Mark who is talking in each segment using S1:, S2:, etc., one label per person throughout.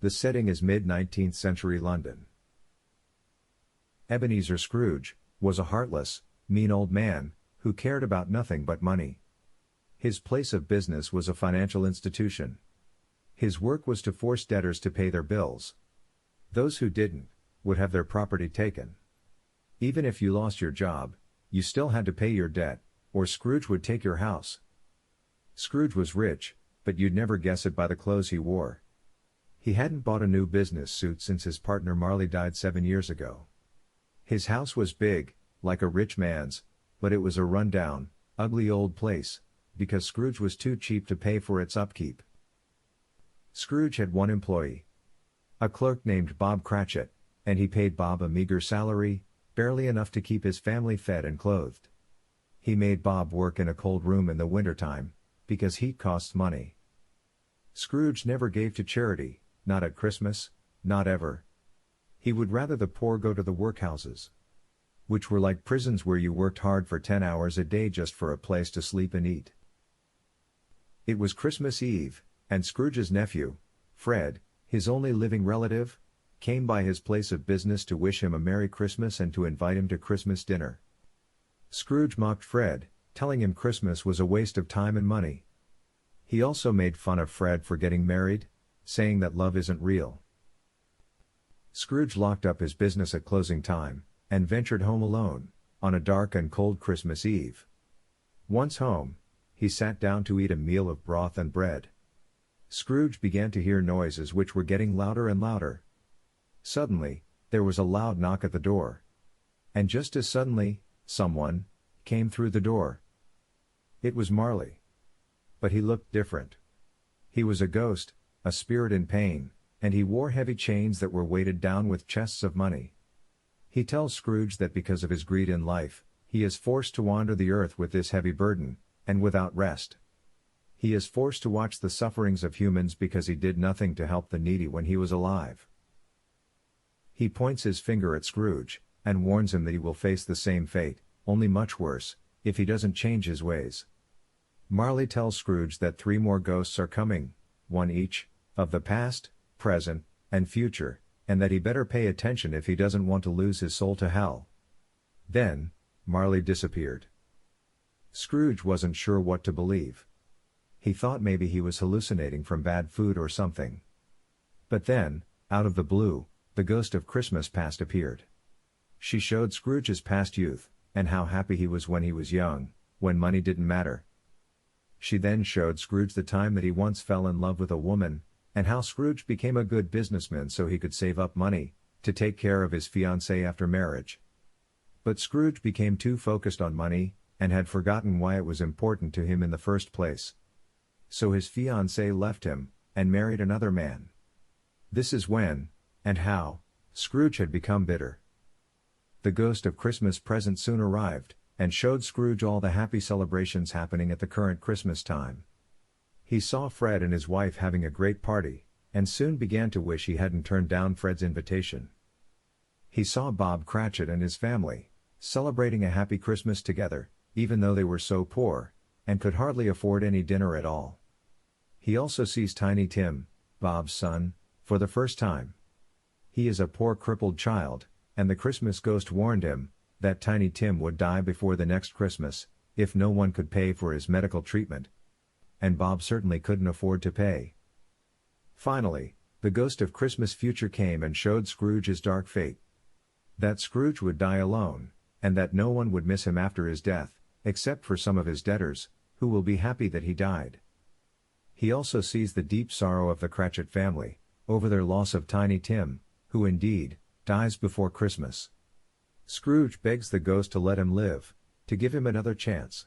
S1: The setting is mid-19th century London. Ebenezer Scrooge was a heartless, mean old man who cared about nothing but money. His place of business was a financial institution. His work was to force debtors to pay their bills. Those who didn't would have their property taken. Even if you lost your job, you still had to pay your debt, or Scrooge would take your house. Scrooge was rich, but you'd never guess it by the clothes he wore. He hadn't bought a new business suit since his partner Marley died 7 years ago. His house was big, like a rich man's, but it was a run-down, ugly old place, because Scrooge was too cheap to pay for its upkeep. Scrooge had one employee, a clerk named Bob Cratchit, and he paid Bob a meager salary, barely enough to keep his family fed and clothed. He made Bob work in a cold room in the wintertime, because heat costs money. Scrooge never gave to charity, not at Christmas, not ever. He would rather the poor go to the workhouses, which were like prisons where you worked hard for 10 hours a day just for a place to sleep and eat. It was Christmas Eve, and Scrooge's nephew, Fred, his only living relative, came by his place of business to wish him a Merry Christmas and to invite him to Christmas dinner. Scrooge mocked Fred, telling him Christmas was a waste of time and money. He also made fun of Fred for getting married, saying that love isn't real. Scrooge locked up his business at closing time, and ventured home alone, on a dark and cold Christmas Eve. Once home, he sat down to eat a meal of broth and bread. Scrooge began to hear noises which were getting louder and louder. Suddenly, there was a loud knock at the door. And just as suddenly, someone came through the door. It was Marley. But he looked different. He was a ghost, a spirit in pain, and he wore heavy chains that were weighted down with chests of money. He tells Scrooge that because of his greed in life, he is forced to wander the earth with this heavy burden, and without rest. He is forced to watch the sufferings of humans because he did nothing to help the needy when he was alive. He points his finger at Scrooge, and warns him that he will face the same fate, only much worse, if he doesn't change his ways. Marley tells Scrooge that 3 more ghosts are coming, one each, of the past, present, and future, and that he better pay attention if he doesn't want to lose his soul to hell. Then, Marley disappeared. Scrooge wasn't sure what to believe. He thought maybe he was hallucinating from bad food or something. But then, out of the blue, the ghost of Christmas past appeared. She showed Scrooge's past youth, and how happy he was when he was young, when money didn't matter. She then showed Scrooge the time that he once fell in love with a woman, and how Scrooge became a good businessman so he could save up money to take care of his fiancée after marriage. But Scrooge became too focused on money, and had forgotten why it was important to him in the first place. So his fiancée left him, and married another man. This is when, and how, Scrooge had become bitter. The ghost of Christmas present soon arrived, and showed Scrooge all the happy celebrations happening at the current Christmas time. He saw Fred and his wife having a great party, and soon began to wish he hadn't turned down Fred's invitation. He saw Bob Cratchit and his family celebrating a happy Christmas together, even though they were so poor, and could hardly afford any dinner at all. He also sees Tiny Tim, Bob's son, for the first time. He is a poor crippled child, and the Christmas ghost warned him that Tiny Tim would die before the next Christmas, if no one could pay for his medical treatment. And Bob certainly couldn't afford to pay. Finally, the ghost of Christmas future came and showed Scrooge his dark fate. That Scrooge would die alone, and that no one would miss him after his death, except for some of his debtors, who will be happy that he died. He also sees the deep sorrow of the Cratchit family over their loss of Tiny Tim, who indeed dies before Christmas. Scrooge begs the ghost to let him live, to give him another chance.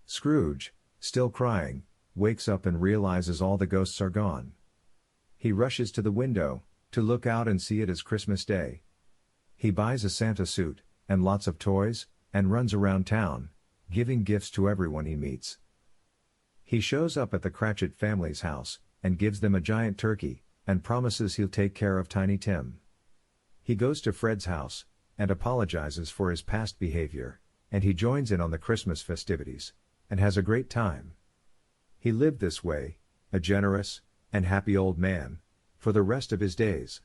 S1: Scrooge, still crying, wakes up and realizes all the ghosts are gone. He rushes to the window to look out and see it is Christmas Day. He buys a Santa suit and lots of toys, and runs around town, giving gifts to everyone he meets. He shows up at the Cratchit family's house, and gives them a giant turkey, and promises he'll take care of Tiny Tim. He goes to Fred's house, and apologizes for his past behavior, and he joins in on the Christmas festivities, and has a great time. He lived this way, a generous and happy old man, for the rest of his days.